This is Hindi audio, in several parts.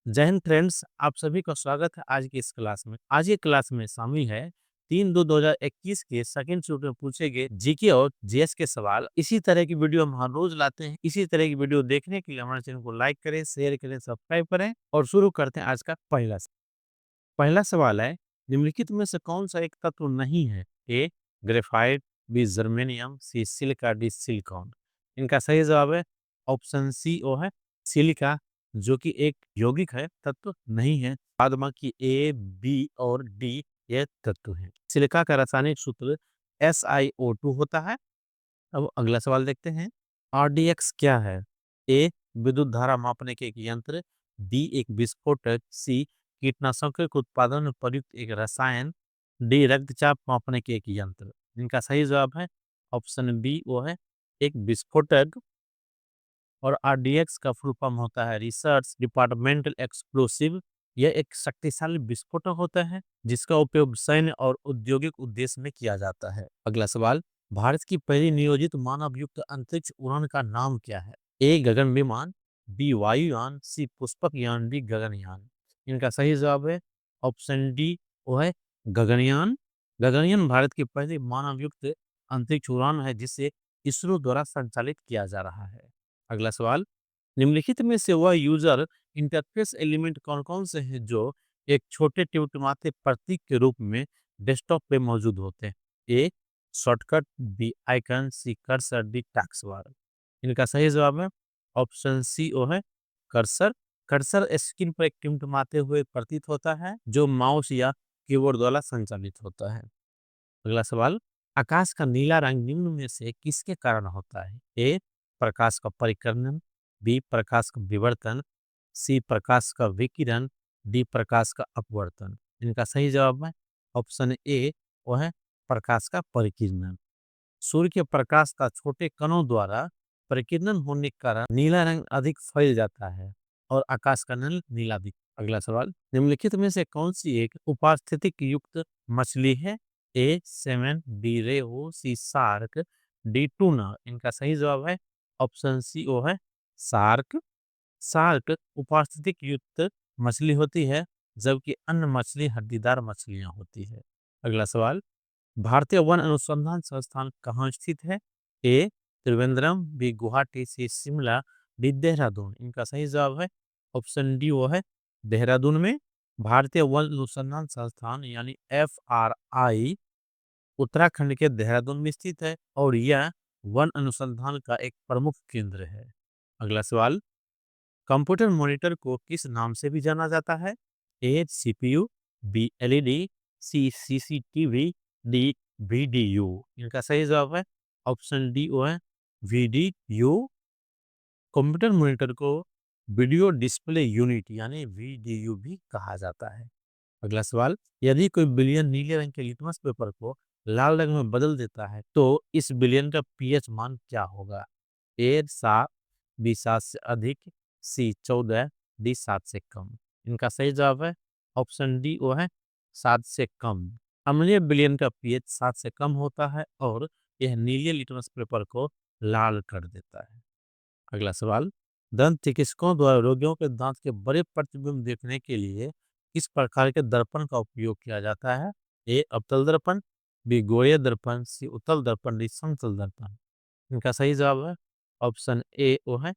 जय हिंद फ्रेंड्स, आप सभी का स्वागत है आज की इस क्लास में। आज की क्लास में शामिल है 3/2/2021 के सेकंड शिफ्ट में पूछे गए जीके और जीएस के सवाल। इसी तरह की वीडियो हम हर रोज लाते हैं। इसी तरह की वीडियो देखने के लिए हमारे चैनल को लाइक करें, शेयर करें, सब्सक्राइब करें और शुरू करते हैं आज का पहला सवाल है, निम्नलिखित में से कौन सा एक तत्व नहीं है? ए ग्रेफाइट, बी जर्मेनियम, सी सिलिका, डी सिलिकॉन। इनका सही जवाब है ऑप्शन सी ओ है सिलिका, जो कि एक यौगिक है, तत्व नहीं है। बाद बाकी ए बी और डी ये तत्व हैं। सिलिका का रासायनिक सूत्र SiO2 होता है। अब अगला सवाल देखते हैं, RDX क्या है? ए विद्युत धारा मापने के एक यंत्र, बी एक विस्फोटक, सी कीटनाशकों के उत्पादन में प्रयुक्त एक रसायन, डी रक्तचाप मापने के एक यंत्र। इनका सही जवाब है ऑप्शन बी, वो है एक विस्फोटक। और RDX का फुल फॉर्म होता है रिसर्च डिपार्टमेंटल एक्सप्लोसिव। यह एक शक्तिशाली विस्फोटक होता है जिसका उपयोग सैन्य और औद्योगिक उद्देश्य में किया जाता है। अगला सवाल, भारत की पहली नियोजित मानव युक्त अंतरिक्ष उड़ान का नाम क्या है? ए गगन विमान, बी वायुयान, सी पुष्पक यान, डी गगनयान। इनका सही जवाब है ऑप्शन डी, वो है गगनयान। गगनयान भारत की पहली मानव युक्त अंतरिक्ष उड़ान है जिसे इसरो द्वारा संचालित किया जा रहा है। अगला सवाल, निम्नलिखित में से वह यूजर इंटरफेस एलिमेंट कौन कौन से हैं जो एक छोटे टिमटिमाते प्रतीक के रूप में डेस्कटॉप पे मौजूद होते हैं? A shortcut, B icon, C cursor, D taskbar. इनका सही जवाब है ऑप्शन सी, ओ है कर्सर। कर्सर स्क्रीन पर एक टिमटिमाते हुए प्रतीत होता है जो माउस या कीबोर्ड द्वारा संचालित होता है। अगला सवाल, आकाश का नीला रंग निम्न में से किसके कारण होता है? ए प्रकाश का परिकर्णन, बी प्रकाश का विवर्तन, सी प्रकाश का विकिरण, डी प्रकाश का अपवर्तन। इनका सही जवाब है ऑप्शन ए, वो है प्रकाश का परिकिरणन। सूर्य के प्रकाश का छोटे कणों द्वारा परिकिरणन होने के कारण नीला रंग अधिक फैल जाता है और आकाश का रंग नीला दिख। अगला सवाल, निम्नलिखित में से कौन सी एक उपास्थितिक युक्त मछली है? ए सेमन, बी रेहू, सी शार्क, डी टूना। इनका सही जवाब है ऑप्शन सी, ओ है शार्क। शार्क उपास्थितिक युक्त मछली होती है जबकि अन्य मछली हड्डीदार मछलियां होती है। अगला सवाल, भारतीय वन अनुसंधान संस्थान कहाँ स्थित है? ए त्रिवेंद्रम, बी गुवाहाटी, सी शिमला, डी देहरादून। इनका सही जवाब है ऑप्शन डी, वो है देहरादून में। भारतीय वन अनुसंधान संस्थान यानी FRI उत्तराखंड के देहरादून में स्थित है और यह वन अनुसंधान का एक प्रमुख केंद्र है। अगला सवाल, कंप्यूटर मॉनिटर को किस नाम से भी जाना जाता है? ए CPU, बी LED, सी CCTV, डी VDU। इनका सही जवाब है ऑप्शन डी, वो है VDU। कंप्यूटर मॉनिटर को वीडियो डिस्प्ले यूनिट यानी VDU भी कहा जाता है। अगला सवाल, यदि कोई बिलियन नीले रंग के लिटमस पेपर को लाल रंग में बदल देता है तो इस बिलियन का पीएच मान क्या होगा? ए 7, बी 7 से अधिक, सी 14, डी 7 से कम। इनका सही जवाब है ऑप्शन डी, वो है 7 से कम। अम्लीय बिलियन का पीएच 7 से कम होता है और यह नीले लिटमस पेपर को लाल कर देता है। अगला सवाल, दंत चिकित्सकों द्वारा रोगियों के दांत के बड़े प्रतिबिंब देखने के लिए किस प्रकार के दर्पण का उपयोग किया जाता है? ए अवतल दर्पण, बी गोलीय दर्पण, सी उत्तल दर्पण, डी समतल दर्पण। इनका सही जवाब है ऑप्शन ए, वो है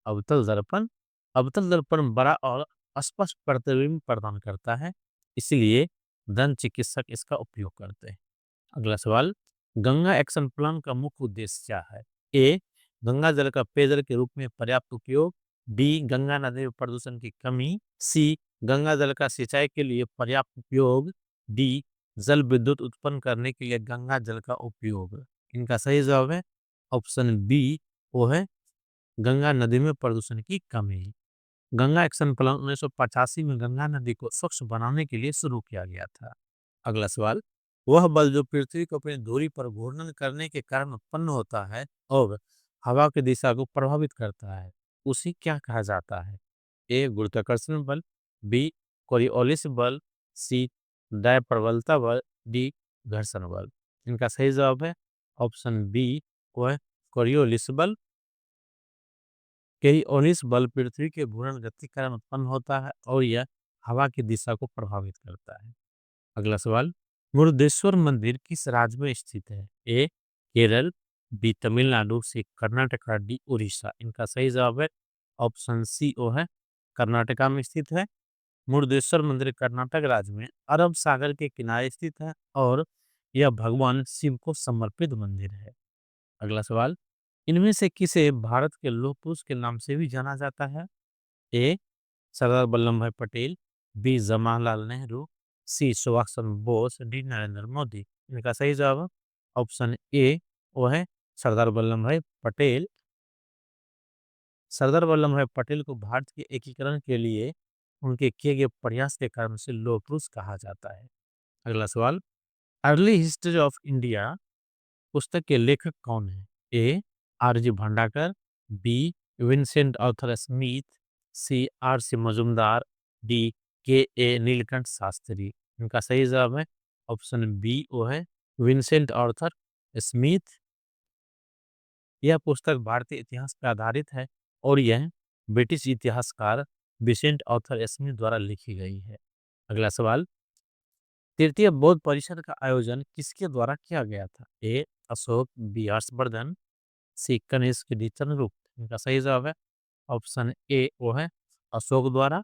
अवतल दर्पण। अवतल दर्पण बड़ा और स्पष्ट प्रतिबिंब प्रदान करता है, इसलिए दंत चिकित्सक इसका उपयोग करते हैं। अगला सवाल, गंगा एक्शन प्लान का मुख्य उद्देश्य क्या है? ए गंगा जल का पेयजल के रूप में पर्याप्त उपयोग, बी गंगा नदी में प्रदूषण की कमी, सी गंगा जल का सिंचाई के लिए पर्याप्त उपयोग, डी जल विद्युत उत्पन्न करने के लिए गंगा जल का उपयोग। इनका सही जवाब है ऑप्शन बी, वो है गंगा नदी में प्रदूषण की कमी। गंगा एक्शन प्लान 1985 में गंगा नदी को स्वच्छ बनाने के लिए शुरू किया गया था। अगला सवाल, वह बल जो पृथ्वी को अपनी धुरी पर घूर्णन करने के कारण उत्पन्न होता है और हवा की दिशा को प्रभावित करता है, उसी क्या कहा जाता है? ए गुरुत्वाकर्षण बल, बी कोरियोलिस बल, सी डायप्रबलता बल, डी घर्षण बल। इनका सही जवाब है ऑप्शन बी, वो है कोरियोलिस बल। कोरियोनिस बल पृथ्वी के घूर्णन गति के कारण उत्पन्न होता है और यह हवा की दिशा को प्रभावित करता है। अगला सवाल, मुरुदेश्वर मंदिर किस राज्य में स्थित है? ए केरल, बी तमिलनाडु, सी कर्नाटक, डी उड़ीसा। इनका सही जवाब है ऑप्शन सी ओ है कर्नाटका में स्थित है। मुरुदेश्वर मंदिर कर्नाटक राज्य में अरब सागर के किनारे स्थित है और यह भगवान शिव को समर्पित मंदिर है। अगला सवाल, इनमें से किसे भारत के लौह पुरुष के नाम से भी जाना जाता है? ए सरदार वल्लभ भाई पटेल, बी जवाहरलाल नेहरू, सी सुभाष चंद्र बोस, डी नरेंद्र मोदी। इनका सही जवाब ऑप्शन ए वो है सरदार वल्लभ भाई पटेल। सरदार वल्लभ भाई पटेल को भारत के एकीकरण के लिए उनके किए गए प्रयास के कारण से लौह पुरुष कहा जाता है। अगला सवाल, अर्ली हिस्ट्री ऑफ इंडिया पुस्तक के लेखक कौन है? A R G Bhandarkar, B Vincent Arthur Smith, C R C Majumdar, D K A Neelkanth Shastri. इनका सही जवाब है ऑप्शन बी वो है विंसेंट आर्थर स्मिथ। यह पुस्तक भारतीय इतिहास पर आधारित है और यह ब्रिटिश इतिहासकार विंसेंट आर्थर स्मिथ द्वारा लिखी गई है। अगला सवाल, तृतीय बौद्ध परिषद का आयोजन किसके द्वारा किया गया था? ए अशोक, बी हर्षवर्धन, सी कनिष्क, डी चंद्रगुप्त। इनका सही जवाब है ऑप्शन ए वो है अशोक द्वारा।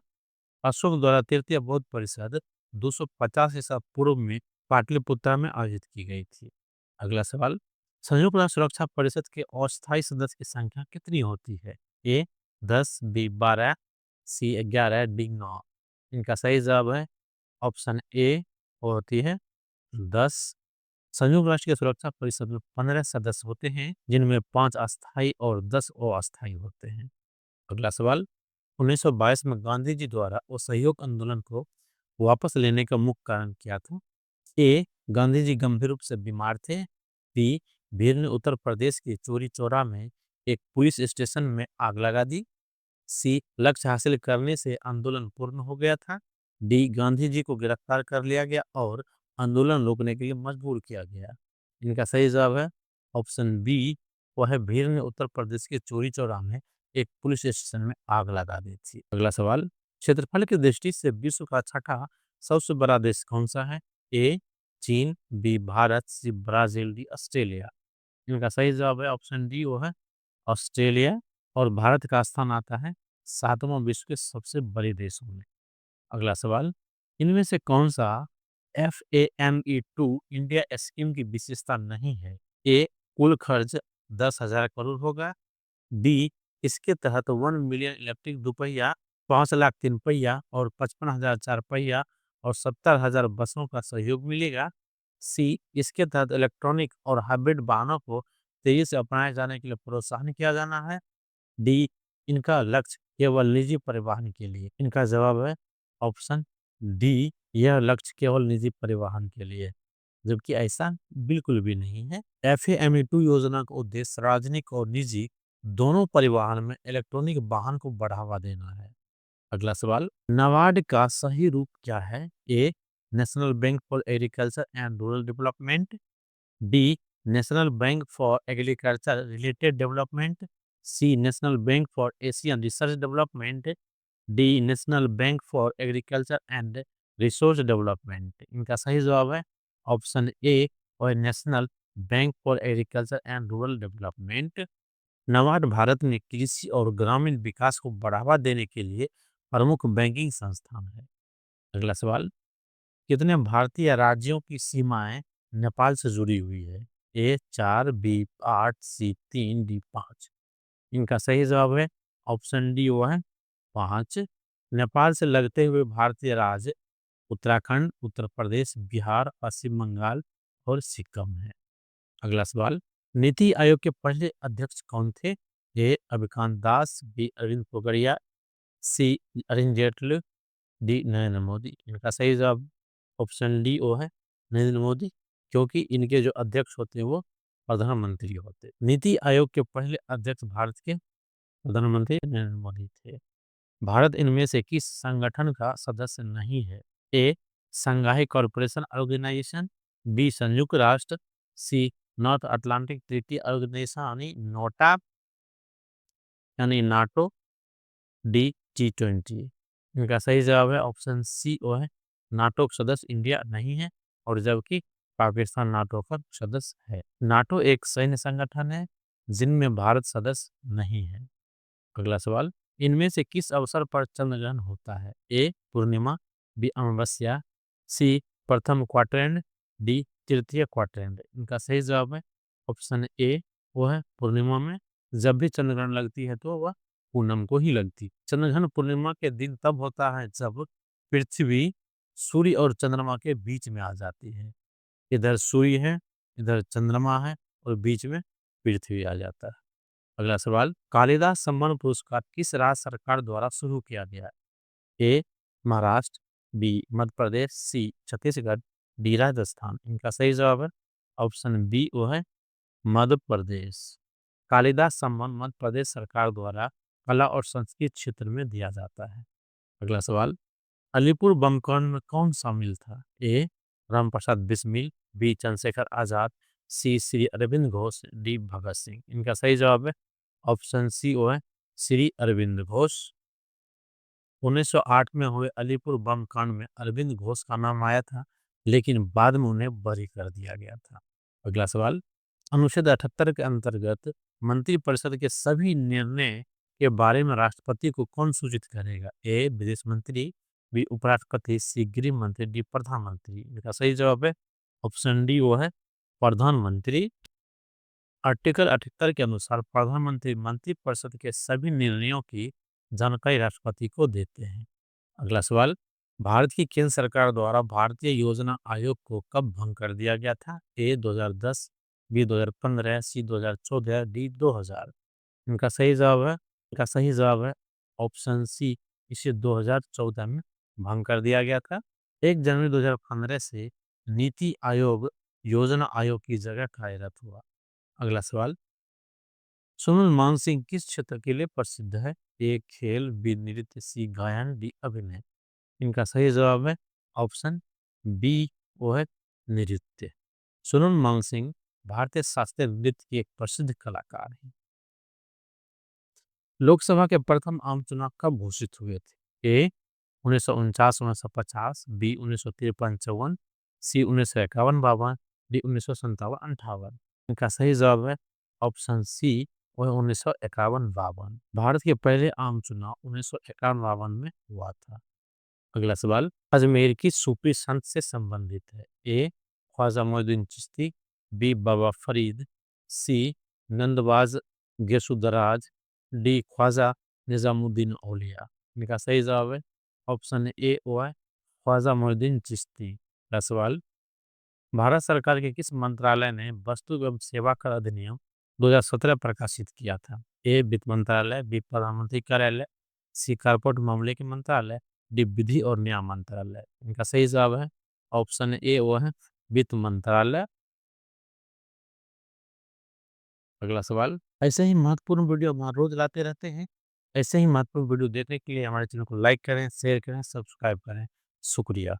अशोक द्वारा तृतीय बौद्ध परिषद 250 ईसा पूर्व में पाटलिपुत्र में आयोजित की गई थी। अगला सवाल, संयुक्त राष्ट्र सुरक्षा परिषद के अस्थायी सदस्य की संख्या कितनी होती है? ए 10, बी 12, सी 11, डी 9। इनका सही जवाब है ऑप्शन ए होती है 10। संयुक्त राष्ट्र की सुरक्षा परिषद में 15 सदस्य होते हैं जिनमें 5 अस्थायी और 10 अस्थायी होते हैं। अगला सवाल, 1922 में गांधी जी द्वारा असहयोग आंदोलन को वापस लेने का मुख्य कारण क्या था? ए गांधी जी गंभीर रूप से बीमार थे, बी भीड़ ने उत्तर प्रदेश के चोरी चौरा में एक पुलिस स्टेशन में आग लगा दी, सी लक्ष्य हासिल करने से आंदोलन पूर्ण हो गया था, डी गांधी जी को गिरफ्तार कर लिया गया और आंदोलन रोकने के लिए मजबूर किया गया। इनका सही जवाब है ऑप्शन बी वह है भीड़ ने उत्तर प्रदेश के चोरी चौरा में एक पुलिस स्टेशन में आग लगा दी थी। अगला सवाल, क्षेत्रफल की दृष्टि से विश्व का छठा सबसे बड़ा देश कौन सा है? ए चीन, B Bharat, C Brazil, D Australia. इनका सही जवाब है ऑप्शन डी वो है ऑस्ट्रेलिया और भारत का स्थान आता है 7वां विश्व के सबसे बड़े देशों में। अगला सवाल, इनमें से कौन सा FAME2 इंडिया स्कीम की विशेषता नहीं है? ए कुल खर्च 10,000 करोड़ होगा, डी इसके तहत 1 मिलियन इलेक्ट्रिक दोपहिया, 5 लाख 3 पहिया और 55,000 4 पहिया और 70,000 बसों का सहयोग मिलेगा, सी इसके तहत इलेक्ट्रॉनिक और हाइब्रिड वाहनों को तेजी से अपनाए जाने के लिए प्रोत्साहन किया जाना है, डी इनका लक्ष्य केवल निजी परिवहन के लिए। इनका जवाब है ऑप्शन डी यह लक्ष्य केवल निजी परिवहन के लिए, जबकि ऐसा बिल्कुल भी नहीं है। FAME2 योजना का उद्देश्य सार्वजनिक और निजी दोनों परिवहन में इलेक्ट्रॉनिक वाहन को बढ़ावा देना है। अगला सवाल, नाबार्ड का सही रूप क्या है? A national bank for agriculture and rural development, D national bank for agriculture related development, C national bank for Asian research development, D national bank for agriculture and resource development. इनका सही जवाब है ऑप्शन ए और national bank for agriculture and rural development. NABARD Bharat में कृषि और ग्रामीण विकास को बढ़ावा देने के लिए प्रमुख बैंकिंग संस्थान है। अगला सवाल, कितने भारतीय राज्यों की सीमाएं नेपाल से जुड़ी हुई है? ए 4, बी 8, सी 3, डी 5। इनका सही जवाब है ऑप्शन डी वो है 5। नेपाल से लगते हुए भारतीय राज्य उत्तराखंड, उत्तर प्रदेश, बिहार, पश्चिम बंगाल और सिक्किम है। अगला सवाल, नीति आयोग के पहले अध्यक्ष कौन थे? ए अभिकांत दास, बी अरविंद पोखरिया, सी अरुण जेटली, डी नरेंद्र मोदी। इनका सही जवाब ऑप्शन डी वो है नरेंद्र मोदी, क्योंकि इनके जो अध्यक्ष होते हैं वो प्रधानमंत्री होते हैं। नीति आयोग के पहले अध्यक्ष भारत के प्रधानमंत्री नरेंद्र मोदी थे। भारत इनमें से किस संगठन का सदस्य नहीं है? ए संघाई कॉरपोरेशन ऑर्गेनाइजेशन, बी संयुक्त राष्ट्र, सी नॉर्थ अटलांटिक ट्रीटी ऑर्गेनाइजेशन यानी नोटा, यानी नाटो, डी G20। इनका सही जवाब है ऑप्शन सी वो है नाटो का सदस्य इंडिया नहीं है, और जबकि पाकिस्तान नाटो का सदस्य है। नाटो एक सैन्य संगठन है जिनमें भारत सदस्य नहीं है। अगला सवाल, इनमें से किस अवसर पर चंद्र ग्रहण होता है? ए पूर्णिमा, बी अमावस्या, सी प्रथम क्वाड्रेंट, डी तृतीय क्वाड्रेंट। इनका सही जवाब है ऑप्शन ए वो है पूर्णिमा में। जब भी चंद्र ग्रहण लगती है तो वह पूनम को ही लगती। चंद्र ग्रहण पूर्णिमा के दिन तब होता है जब पृथ्वी सूर्य और चंद्रमा के बीच में आ जाती है। इधर सूर्य है, इधर चंद्रमा है, और बीच में पृथ्वी आ जाता है। अगला सवाल, कालिदास सम्मान पुरस्कार किस राज्य सरकार द्वारा शुरू किया गया है? ए महाराष्ट्र, बी मध्य प्रदेश, सी छत्तीसगढ़, डी राजस्थान। इनका सही जवाब है ऑप्शन बी वो है मध्य प्रदेश। कालिदास सम्मान मध्य प्रदेश सरकार द्वारा कला और संस्कृति क्षेत्र में दिया जाता है। अगला सवाल, अलीपुर बम कांड में कौन शामिल था? ए रामप्रसाद बिस्मिल, बी चंद्रशेखर आजाद, सी श्री अरविंद घोष, डी भगत सिंह। इनका सही जवाब है ऑप्शन सी वो है श्री अरविंद घोष। 1908 में हुए अलीपुर बम कांड में अरविंद घोष का नाम आया था, लेकिन बाद में उन्हें बरी कर दिया गया था। अगला सवाल, अनुच्छेद 78 के अंतर्गत मंत्रिपरिषद के सभी निर्णय के बारे में राष्ट्रपति को कौन सूचित करेगा? ए विदेश मंत्री, बी उपराष्ट्रपति, सी गृह मंत्री, डी प्रधानमंत्री। इनका सही जवाब है ऑप्शन डी वो है प्रधानमंत्री। आर्टिकल 78 के अनुसार प्रधानमंत्री मंत्रिपरिषद के सभी निर्णयों की जानकारी राष्ट्रपति को देते हैं। अगला सवाल, भारत की केंद्र सरकार द्वारा भारतीय योजना आयोग को कब भंग कर दिया गया था? ए 2010, बी 2015, सी 2014, डी 2000। इनका सही जवाब है ऑप्शन सी, इसे 2014 में भंग कर दिया गया था। 1 जनवरी 2015 से नीति आयोग योजना आयोग की जगह कार्यरत हुआ। अगला सवाल, सोनल मानसिंह किस क्षेत्र के लिए प्रसिद्ध है? ए खेल, बी नृत्य, सी गायन, डी अभिनय। इनका सही जवाब है ऑप्शन बी वो है नृत्य। सोनल मानसिंह भारतीय शास्त्रीय नृत्य के एक प्रसिद्ध कलाकार हैं। लोकसभा के प्रथम आम चुनाव कब घोषित हुए थे? ए 1949-1950, बी 1953-54, सी 1951-52, डी 1957-58। इनका सही जवाब है ऑप्शन सी वह 1951-52। भारत के पहले आम चुनाव 1951-52 में हुआ था। अगला सवाल, अजमेर की सूफी संत से संबंधित है? ए ख्वाजा मोइनुद्दीन चिश्ती, बी बाबा फरीद, सी नंदबाज गेसुदराज, डी ख्वाजा निजामुद्दीन औलिया। इनका सही जवाब है ऑप्शन ए वो है ख्वाजा मोइनुद्दीन चिश्ती। अगला सवाल, भारत सरकार के किस मंत्रालय ने वस्तु एवं सेवा कर अधिनियम 2017 प्रकाशित किया था? ए वित्त मंत्रालय, बी प्रधानमंत्री कार्यालय, सी कारपोरेट मामले के मंत्रालय, डी विधि और न्याय मंत्रालय। इनका सही जवाब है ऑप्शन ए वो है वित्त मंत्रालय। अगला सवाल, ऐसे ही महत्वपूर्ण वीडियो हम रोज लाते रहते हैं। ऐसे ही महत्वपूर्ण वीडियो देखने के लिए हमारे चैनल को लाइक करें, शेयर करें, सब्सक्राइब करें। शुक्रिया।